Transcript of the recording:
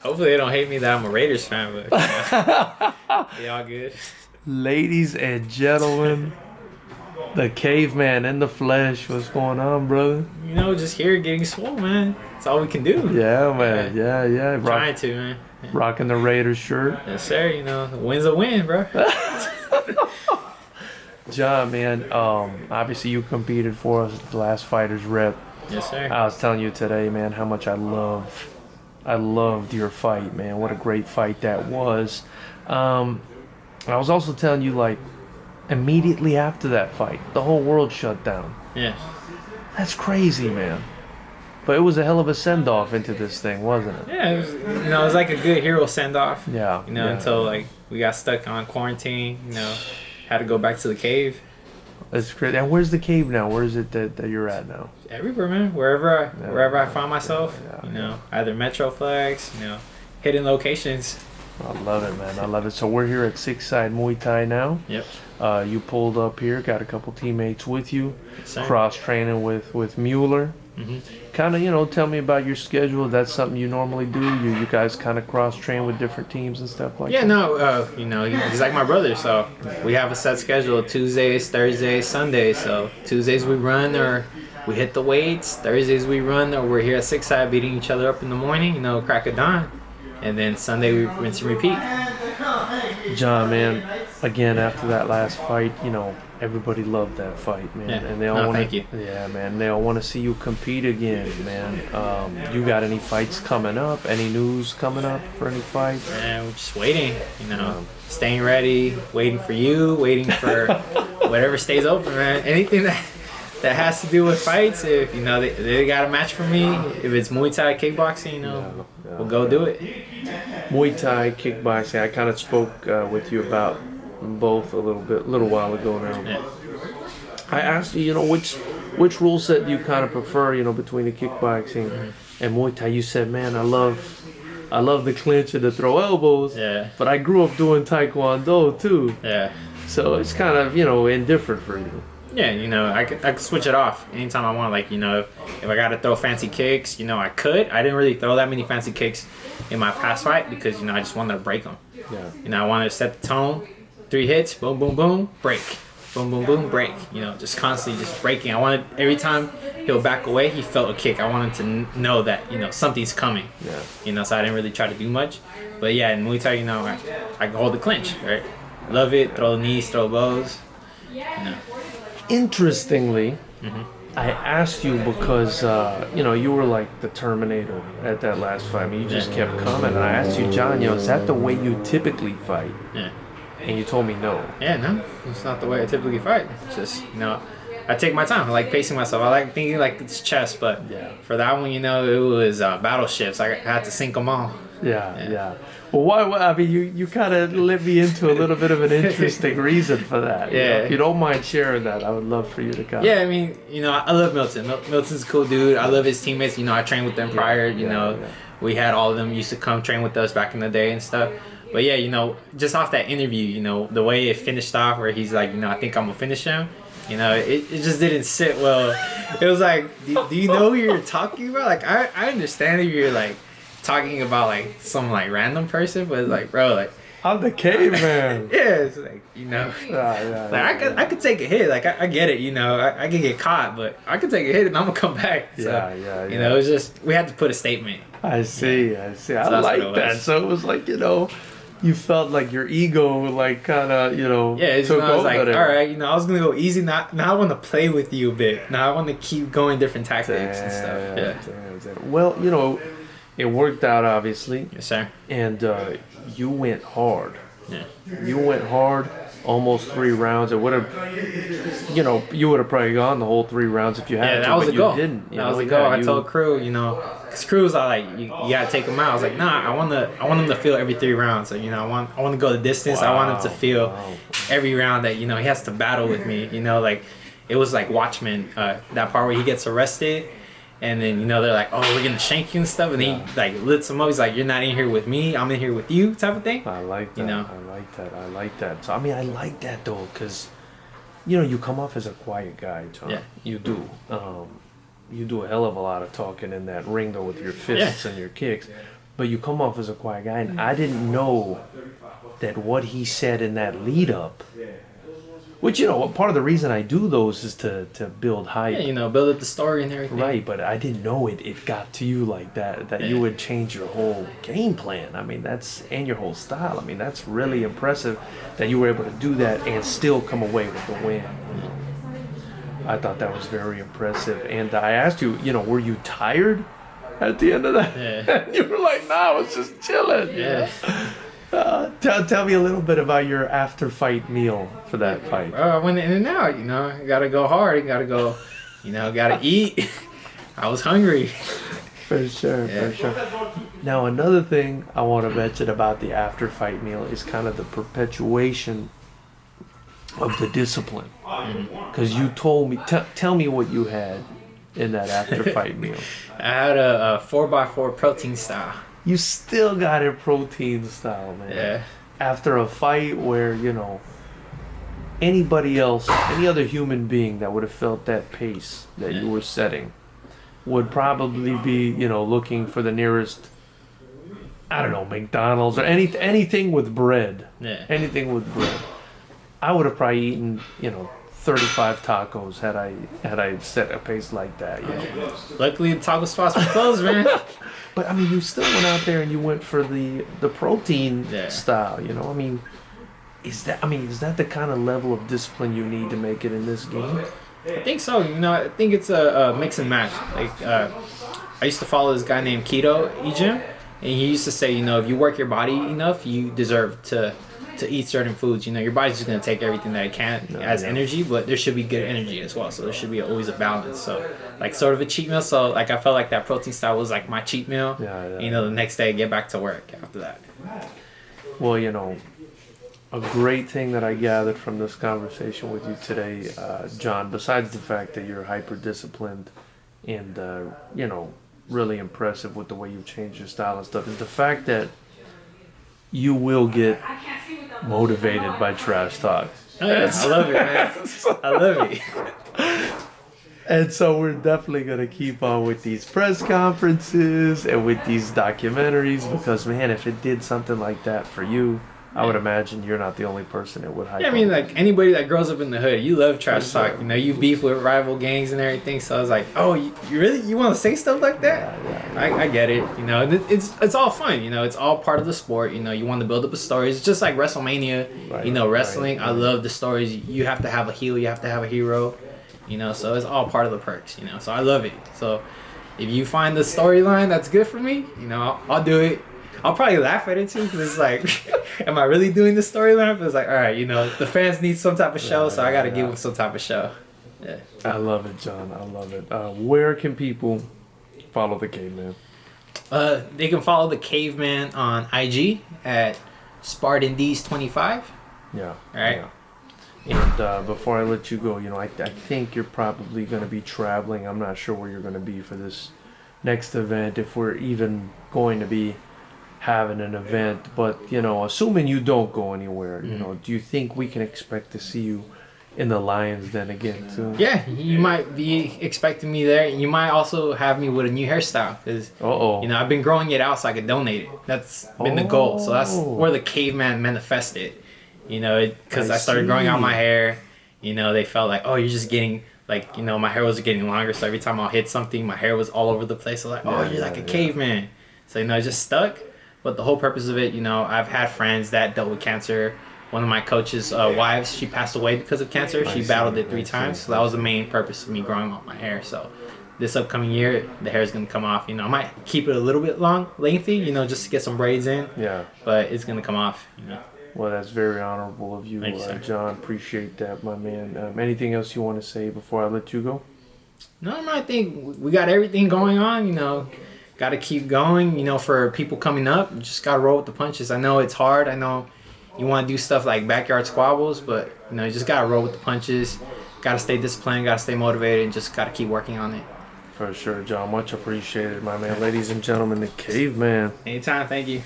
Hopefully they don't hate me that I'm a Raiders fan, but y'all good. Ladies and gentlemen, the caveman in the flesh. What's going on, brother? You know, just here getting swole, man. That's all we can do. Yeah, man. Yeah. Trying to, man. Rocking the Raiders shirt. Yes, sir. You know, a win's a win, bro. John, man, obviously you competed for us at the last FightersRep. Yes, sir. I was telling you today, man, how much I loved your fight, man. What a great fight that was. I was also telling you, like, immediately after that fight, the whole world shut down. Yeah. That's crazy, man. But it was a hell of a send-off into this thing, wasn't it? Yeah, it was like a good hero send-off. Yeah. Until, like, we got stuck on quarantine, had to go back to the cave. That's crazy. And where's the cave now? Where is it that you're at now? Everywhere, man. Wherever I find myself, either Metro flags, hidden locations. I love it, man. I love it. So we're here at Six Side Muay Thai now. Yep. You pulled up here, got a couple teammates with you, Same. cross-training with Mueller. Mm-hmm. Kind of, tell me about your schedule. That's something you normally do? You guys kind of cross-train with different teams and stuff like that? Yeah, no, he's like my brother, so we have a set schedule, Tuesdays, Thursdays, Sundays. So Tuesdays we run or we hit the weights. Thursdays we run or we're here at Six Side beating each other up in the morning, crack of dawn. And then Sunday we rinse and repeat. John, man, again, after that last fight, everybody loved that fight, man. Yeah. And they all thank you. Yeah, man. They all want to see you compete again, man. You got any fights coming up? Any news coming up for any fights? And we're just waiting, staying ready, waiting for you, waiting for whatever stays open, man. Anything that has to do with fights, if they got a match for me, if it's Muay Thai, kickboxing, we'll go do it. Muay Thai, kickboxing. I kind of spoke with you about both a little while ago now. Yeah. I asked you, which rule set do you kind of prefer, between the kickboxing and Muay Thai? You said, man, I love the clinch and the throw elbows. Yeah. But I grew up doing Taekwondo too. Yeah. So it's kind of, indifferent for you. Yeah, I could switch it off anytime I want. Like, if I got to throw fancy kicks, I could. I didn't really throw that many fancy kicks in my past fight because, I just wanted to break them. Yeah. I wanted to set the tone. 3 hits, boom, boom, boom, break. Boom, boom, boom, break. Just constantly just breaking. I wanted, every time he'll back away, he felt a kick. I wanted to know that, something's coming. Yeah. So I didn't really try to do much. But yeah, in Muay Thai, I can hold the clinch, right? Love it, throw the knees, throw bows. Interestingly, I asked you because, you were like the Terminator at that last fight. I mean, you just kept coming. And I asked you, John, is that the way you typically fight? Yeah. And you told me no. Yeah, no. It's not the way I typically fight. It's just, I take my time. I like pacing myself. I like thinking like it's chess, but for that one, it was battleships. I had to sink them all. Yeah. Well, why? I mean, you kind of led me into a little bit of an interesting reason for that. Yeah. If you don't mind sharing that, I would love for you to come. Yeah, I mean, I love Milton. Milton's a cool dude. I love his teammates. I trained with them prior. We had all of them used to come train with us back in the day and stuff. But yeah, just off that interview, the way it finished off, where he's like, I think I'm gonna finish him. It just didn't sit well. It was like, do you know who you're talking about? Like, I understand if you're like talking about like some like random person, but it's like, bro, like I'm the caveman. yeah, it's like I could take a hit. Like I get it, I could get caught, but I could take a hit and I'm gonna come back. So, it was just we had to put a statement. I see. I like that. So it was like you felt like your ego like kind of it's, I was like, all whatever. right, I was gonna go easy. Now I want to play with you a bit. Now I want to keep going different tactics and stuff. Damn. Well, it worked out obviously. Yes, sir. And you went hard. Yeah. You went hard, almost 3 rounds. It would have, you would have probably gone the whole 3 rounds if you had to. That was but the goal. You didn't. That was the goal. I told Crew, because Crew was like, you gotta take him out. I was like, nah, I want him to feel every 3 rounds. So, I want to go the distance. Wow. I want him to feel every round that he has to battle with me. Like it was like Watchmen, that part where he gets arrested. And then, they're like, oh, we're going to shank you and stuff. And he, like, lifts him up. He's like, you're not in here with me. I'm in here with you type of thing. I like that. I like that. So, I mean, I like that, though, because, you come off as a quiet guy, John. Yeah. You do. You do a hell of a lot of talking in that ring, though, with your fists and your kicks. but you come off as a quiet guy, and I didn't know that what he said in that lead up, which, you know, part of the reason I do those is to build hype. Yeah, you know, build up the story and everything. Right, but I didn't know it got to you like that you would change your whole game plan. I mean, and your whole style. I mean, that's really impressive that you were able to do that and still come away with the win. I thought that was very impressive. And I asked you, you know, were you tired at the end of that? Yeah. You were like, nah, I was just chilling. Yeah. Tell me a little bit about your after-fight meal for that fight. I went in and out, you know. You gotta go hard. You gotta go, you know, gotta eat. I was hungry. For sure. Now, another thing I want to mention about the after-fight meal is kind of the perpetuation of the discipline. Because you told me, tell me what you had in that after-fight meal. I had a 4x4 protein style. You still got it protein style, man. Yeah. After a fight where, you know, anybody else, any other human being that would have felt that pace that you were setting would probably be, you know, looking for the nearest, I don't know, McDonald's or anything with bread. Yeah. Anything with bread. I would have probably eaten, you know, 35 tacos had I set a pace like that. You know? Luckily, the taco spots were closed, man. But I mean, you still went out there and you went for the protein Yeah. style. You know, I mean, is that the kind of level of discipline you need to make it in this game? I think so. You know, I think it's a mix and match. Like, I used to follow this guy named Keto Ejim, and he used to say, you know, if you work your body enough, you deserve to eat certain foods. You know, your body's just going to take everything that it can as energy, but there should be good energy as well. So there should be always a balance. So, like, sort of a cheat meal. So, like, I felt like that protein style was like my cheat meal. Yeah. You know, the next day, get back to work after that. Well, you know, a great thing that I gathered from this conversation with you today, John, besides the fact that you're hyper disciplined and, you know, really impressive with the way you've changed your style and stuff, is the fact that you will get motivated by trash talk. Oh, yeah, I love it, man. I love it. And so we're definitely going to keep on with these press conferences and with these documentaries because, man, if it did something like that for you, I would imagine you're not the only person that would hype. Yeah, I mean, like, anybody that grows up in the hood, you love trash talk. You know, you beef with rival gangs and everything. So I was like, oh, you really? You want to say stuff like that? Yeah. I get it. You know, it's all fun. You know, it's all part of the sport. You know, you want to build up a story. It's just like WrestleMania. Right, you know, wrestling, I love the stories. You have to have a heel. You have to have a hero. You know, so it's all part of the perks. You know, so I love it. So if you find the storyline that's good for me, you know, I'll do it. I'll probably laugh at it too because it's like, am I really doing the storyline? But it's like, all right, you know, the fans need some type of show, so I got to give them some type of show. Yeah. I love it, John. I love it. Where can people follow the Caveman? They can follow the Caveman on IG at SpartanDs25. Yeah. All right. Yeah. And before I let you go, you know, I think you're probably going to be traveling. I'm not sure where you're going to be for this next event, if we're even going to be having an event, but you know, assuming you don't go anywhere, you know, do you think we can expect to see you in the Lions Den again soon? Yeah, you might be expecting me there. You might also have me with a new hairstyle because you know, I've been growing it out so I could donate it. That's been the goal. So that's where the Caveman manifested. You know, because I started growing out my hair. You know, they felt like, oh, you're just getting like, you know, my hair was getting longer, so every time I'll hit something, my hair was all over the place. So like, oh, you're like a caveman. So, you know, it just stuck. But the whole purpose of it, you know, I've had friends that dealt with cancer. One of my coach's wives, she passed away because of cancer. She battled it 3 times. So that was the main purpose of me growing out my hair. So this upcoming year, the hair is going to come off. You know, I might keep it a little bit lengthy, you know, just to get some braids in. Yeah. But it's going to come off, you know. Well, that's very honorable of you, John. Appreciate that, my man. Anything else you want to say before I let you go? No, I think we got everything going on, you know. Got to keep going, you know, for people coming up. You just got to roll with the punches. I know it's hard. I know you want to do stuff like backyard squabbles, but, you know, you just got to roll with the punches. Got to stay disciplined, got to stay motivated, and just got to keep working on it. For sure, John. Much appreciated, my man. Ladies and gentlemen, the Caveman. Anytime. Thank you.